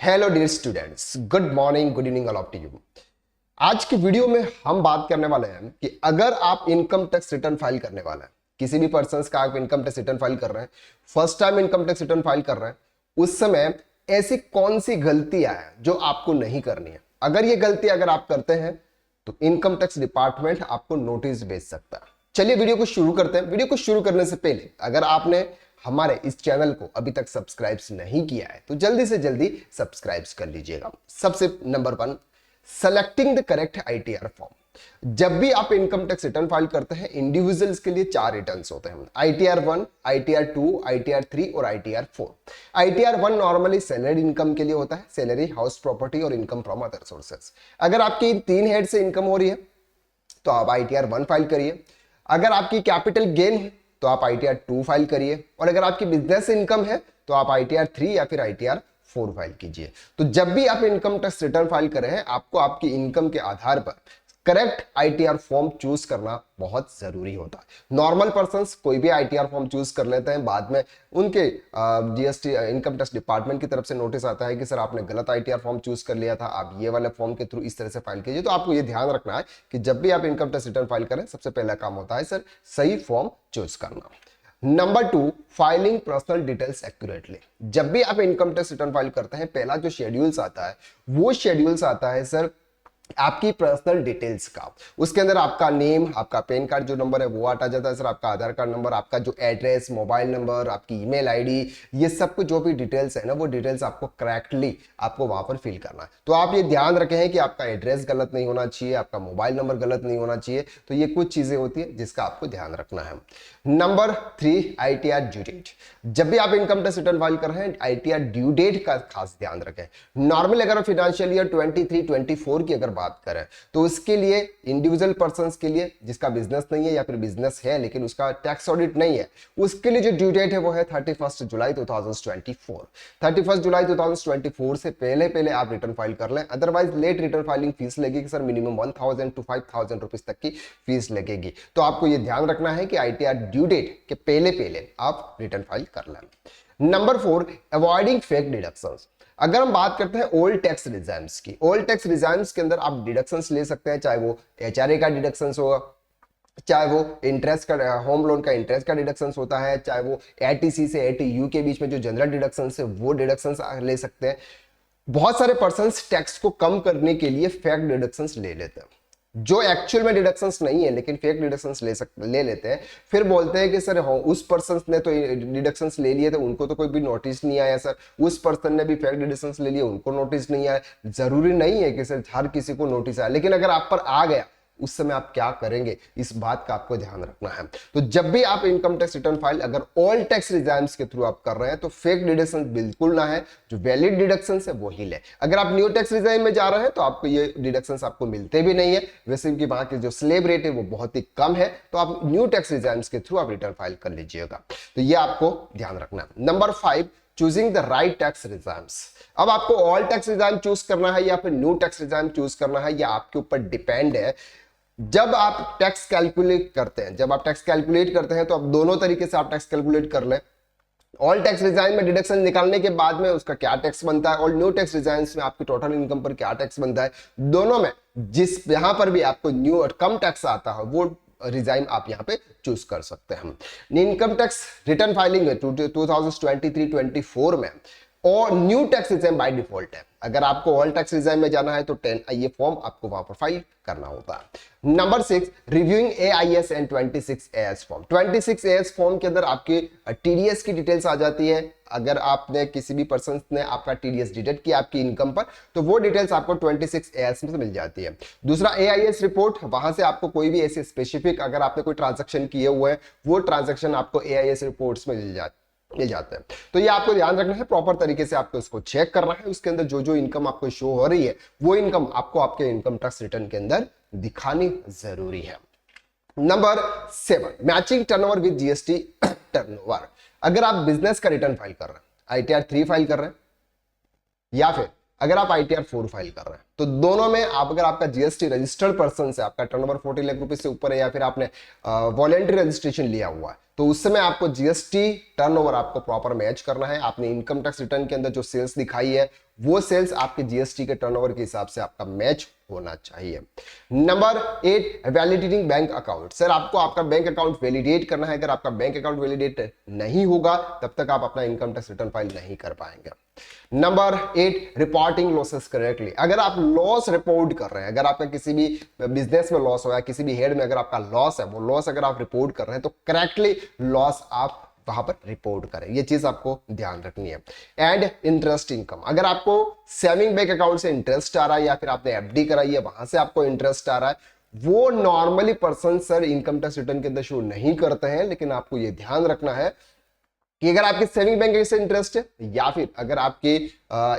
Hello dear students, good morning, good evening all of you. आज की video में हम बात करने वाले हैं कि अगर आप इनकम टैक्स रिटर्न फाइल करने वाला है, किसी भी पर्सन का आप इनकम टैक्स रिटर्न फाइल कर रहे हैं, first time income tax return file कर रहे हैं, उस समय ऐसी कौन सी गलतियां हैं जो आपको नहीं करनी है। अगर ये गलती अगर आप करते हैं तो इनकम टैक्स डिपार्टमेंट आपको नोटिस भेज सकता है। चलिए वीडियो को शुरू करते हैं। वीडियो को शुरू करने से पहले अगर आपने हमारे इस चैनल को अभी तक सब्सक्राइब नहीं किया है तो जल्दी से जल्दी सब्सक्राइब कर लीजिएगा। सबसे number 1, selecting the correct ITR form. जब भी आप इनकम टैक्स रिटर्न फाइल करते हैं, इंडिविजुअल्स के लिए 4 रिटर्न्स होते हैं, आईटीआर 1, आईटीआर 2, आईटीआर 3 और ITR 4। ITR 1 normally salary income के लिए होता है, सैलरी, हाउस प्रॉपर्टी और इनकम फ्रॉम अदर सोर्सेस। अगर आपकी इन 3 हेड से इनकम हो रही है तो आप आईटीआर 1 फाइल करिए। अगर आपकी कैपिटल गेन है तो आप आईटीआर 2 फाइल करिए, और अगर आपकी बिजनेस इनकम है तो आप आईटीआर 3 या फिर आईटीआर 4 फाइल कीजिए। तो जब भी आप इनकम टैक्स रिटर्न फाइल कर रहे हैं, आपको आपकी इनकम के आधार पर करेक्ट आईटीआर फॉर्म चूज करना बहुत जरूरी होता है। नॉर्मल पर्संस कोई भी आईटीआर फॉर्म चूज कर लेते हैं, बाद में उनके जीएसटी इनकम टैक्स डिपार्टमेंट की तरफ से नोटिस आता है कि सर आपने गलत आईटीआर फॉर्म चूज कर लिया था, आप ये वाले फॉर्म के थ्रू इस तरह से फाइल कीजिए। तो आपको ये ध्यान रखना है कि जब भी आप इनकम टैक्स रिटर्न फाइल करें, सबसे पहला काम होता है सर सही फॉर्म चूज करना। Number 2, filing personal details accurately. जब भी आप इनकम टैक्स रिटर्न फाइल करते हैं, पहला जो शेड्यूल्स आता है वो शेड्यूल्स आता है सर आपकी पर्सनल डिटेल्स का। उसके अंदर आपका नेम, आपका पैन कार्ड जो नंबर है वो आ जाता है सर, आपका आधार कार्ड नंबर, आपका जो एड्रेस, मोबाइल नंबर, आपकी ईमेल आईडी, ये सब कुछ जो भी डिटेल्स है ना, वो डिटेल्स आपको करेक्टली आपको वहां पर फिल करना है। तो आप ये ध्यान रखें कि आपका एड्रेस गलत नहीं होना चाहिए, आपका मोबाइल नंबर गलत नहीं होना चाहिए। तो ये कुछ चीजें होती है जिसका आपको ध्यान रखना है। Number 3, ITR due date. जब भी आप इनकम टैक्स रिटर्न फाइल कर रहे हैं, आईटीआर ड्यू डेट का खास ध्यान रखें। नॉर्मली अगर फाइनेंशियल ईयर 23-24 की अगर बात करें तो उसके लिए इंडिविजुअल पर्संस के लिए जिसका बिजनेस नहीं है या फिर बिजनेस है लेकिन उसका टैक्स ऑडिट नहीं है, उसके लिए जो ड्यू डेट है वो है 31 जुलाई 2024। 31 जुलाई 2024 से पहले पहले आप रिटर्न फाइल कर लें, otherwise late return filing fees लगेगी सर, मिनिमम 1000 to 5000 रुपीज तक की फीस लगेगी। तो आपको ये ध्यान रखना है कि आईटीआर ड्यू डेट के पहले पहले आप रिटर्न फाइल कर लें। Number 4, avoiding fake deductions. अगर हम बात करते हैं ओल्ड टैक्स रिजाइम्स की, ओल्ड टैक्स रिजाइम्स के अंदर आप डिडक्शंस ले सकते हैं, चाहे वो एचआरए का डिडक्शंस होगा, चाहे वो इंटरेस्ट का, होम लोन का इंटरेस्ट का डिडक्शंस होता है, चाहे वो एटीसी से एटीयू के बीच में जो जनरल डिडक्शंस है वो डिडक्शंस ले सकते हैं। बहुत सारे पर्संस टैक्स को कम करने के लिए फेक डिडक्शंस ले लेते हैं, जो एक्चुअल में डिडक्शंस नहीं है लेकिन फेक डिडक्शंस ले लेते हैं। फिर बोलते हैं कि सर उस पर्सन ने तो डिडक्शंस ले लिए थे, उनको तो कोई भी नोटिस नहीं आया सर, उस पर्सन ने भी फेक डिडक्शंस ले लिए, उनको नोटिस नहीं आया। जरूरी नहीं है कि सर हर किसी को नोटिस आया, लेकिन अगर आप पर आ गया उस समय आप क्या करेंगे, इस बात का आपको ध्यान रखना है। तो जब भी आप इनकम टैक्स रिटर्न फाइल अगर ऑल टैक्स रिजाइम्स के थ्रू आप कर रहे हैं तो फेक डिडक्शन बिल्कुल ना है, जो वैलिड डिडक्शन है वो ही ले। अगर आप न्यू टैक्स रिजाइम में जा रहे हैं तो आपको ये डिडक्शन आपको मिलते भी नहीं है, वैसे कि वहां की जो स्लैब रेट है वो बहुत ही कम है। तो आप न्यू टैक्स रिजाइम्स के थ्रू आप रिटर्न फाइल कर लीजिएगा। तो ये आपको ध्यान रखना है। Number 5, choosing the right tax regimes. अब आपको ऑल टैक्स रिजाइम चूज करना है या फिर न्यू टैक्स रिजाइम चूज करना है, या आपके ऊपर डिपेंड है। जब आप टैक्स कैलकुलेट करते हैं, तो आप दोनों तरीके से आप टैक्स कैलकुलेट कर लें। ऑल टैक्स रिजाइन में डिडक्शन निकालने के बाद में उसका क्या टैक्स बनता है, और न्यू टैक्स रिजाइन्स में आपकी टोटल इनकम पर क्या टैक्स बनता है। दोनों में जिस यहां पर भी आपको न्यू और कम टैक्स आता है वो रिजाइन आप यहां पे चूज कर सकते हैं। इनकम टैक्स रिटर्न फाइलिंग में 2023-24 में और new tax resign by default है। अगर आपको ऑल टैक्स रिजाइन में जाना है तो 10IA फॉर्म आपको वहां पर फाइल करना होता है। Number 6, reviewing AIS and 26AS form. 26AS form के अंदर आपके टीडीएस की डिटेल्स आ जाती है। अगर आपने किसी भी पर्सन ने आपका टीडीएस डिडक्ट किया आपकी इनकम पर, तो वो डिटेल्स आपको 26AS में से मिल जाती है। दूसरा AIS रिपोर्ट, वहां से आपको कोई भी ऐसे स्पेसिफिक अगर आपने कोई ट्रांजेक्शन किए हुए हैं वो ट्रांजेक्शन आपको AIS रिपोर्ट्स में मिल जाते हैं। तो ये आपको ध्यान रखना है, प्रॉपर तरीके से आपको इसको चेक करना है। उसके अंदर जो जो इनकम आपको शो हो रही है वो इनकम आपको आपके इनकम टैक्स रिटर्न के अंदर दिखानी जरूरी है। Number 7, matching turnover with GST turnover. अगर आप बिजनेस का रिटर्न फाइल कर रहे हैं, आईटीआर 3 फाइल कर रहे हैं, या फिर अगर आप ITR 4 फाइल कर रहे हैं तो दोनों में आप, अगर आपका GST रजिस्टर्ड पर्सन से आपका टर्नओवर 40 लाख रुपए से ऊपर है या फिर आपने वॉलेंटरी रजिस्ट्रेशन लिया हुआ है, तो उस समय आपको GST टर्नओवर आपको प्रॉपर मैच करना है। आपने इनकम टैक्स रिटर्न के अंदर जो सेल्स दिखाई है वो सेल्स आपके GST के टर्नओवर के हिसाब से आपका मैच होना चाहिए। Number 8, validating bank account. Sir आपको आपका बैंक अकाउंट वैलिडेट करना है। अगर आपका बैंक अकाउंट वैलिडेट नहीं होगा तब तक आप अपना इनकम टैक्स रिटर्न फाइल नहीं कर पाएंगे। Number 8, reporting losses correctly. अगर आप लॉस रिपोर्ट कर रहे हैं, अगर आपका किसी भी बिजनेस में लॉस हो या किसी भी हेड में अगर आपका लॉस है, वो लॉस अगर आप रिपोर्ट कर रहे हैं तो करेक्टली लॉस आप वहां पर रिपोर्ट करें, ये चीज आपको ध्यान रखनी है। एंड इंटरेस्ट इनकम, अगर आपको सेविंग बैंक अकाउंट से इंटरेस्ट आ रहा है या फिर आपने FD कराई है वहां से आपको इंटरेस्ट आ रहा है, वो normally person sir income tax return के अंदर शो नहीं करते हैं। लेकिन आपको ये ध्यान रखना है कि अगर आपकी सेविंग बैंक से इंटरेस्ट है या फिर अगर आपकी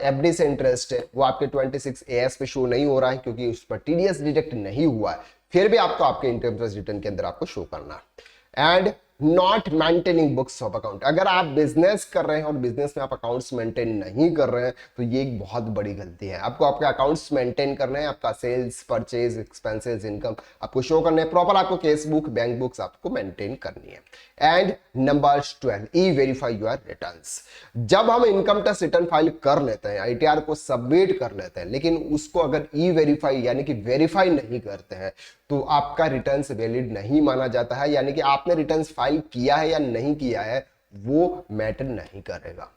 FD से इंटरेस्ट है, वो आपके 26AS पे शो नहीं हो रहा है क्योंकि उस पर TDS डिडक्ट नहीं हुआ है, फिर भी आपको आपके इनकम टैक्स रिटर्न के अंदर आपको शो करना है। And not maintaining books of account, अगर आप बिजनेस कर रहे हैं और बिजनेस में आप अकाउंट्स मेंटेन नहीं कर रहे हैं तो ये एक बहुत बड़ी गलती है। आपको आपके अकाउंट्स मेंटेन करना है, आपका सेल्स, परचेज, एक्सपेंसेस, इनकम आपको शो करना है, प्रॉपर आपको केस बुक, बैंक बुक्स आपको मेंटेन करनी है। And number 12, E verify your returns. जब हम इनकम टैक्स रिटर्न फाइल कर लेते हैं, ITR को सबमिट कर लेते हैं, लेकिन उसको अगर ई वेरीफाई यानी कि वेरीफाई नहीं करते हैं तो आपका रिटर्न्स वैलिड नहीं माना जाता है, यानी कि आपने रिटर्न्स फाइल किया है या नहीं किया है वो मैटर नहीं करेगा।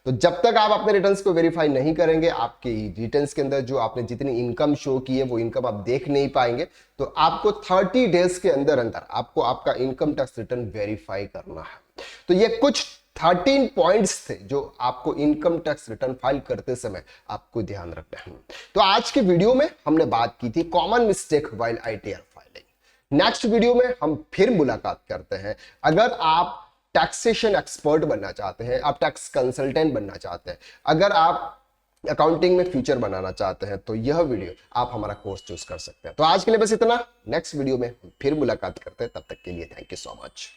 तो जब तक आप अपने रिटर्न्स को वेरीफाई नहीं करेंगे, आपके रिटर्न्स के अंदर जो आपने जितनी इनकम शो की है वो इनकम आप देख नहीं पाएंगे। तो आपको 30 डेज के अंदर अंदर आपको आपका इनकम टैक्स रिटर्न वेरीफाई करना है। तो ये कुछ 13 पॉइंट्स थे जो आपको इनकम टैक्स रिटर्न फाइल करते समय आपको ध्यान रखना है। तो आज के वीडियो में हमने बात की थी common mistake while ITR filing. Next video में हम फिर मुलाकात करते हैं। अगर आप टैक्सेशन एक्सपर्ट बनना चाहते हैं, आप टैक्स कंसल्टेंट बनना चाहते हैं, अगर आप अकाउंटिंग में फ्यूचर बनाना चाहते हैं तो यह वीडियो आप हमारा कोर्स चूज कर सकते हैं। तो आज के लिए बस इतना, नेक्स्ट वीडियो में फिर मुलाकात करते हैं। तब तक के लिए थैंक यू सो मच।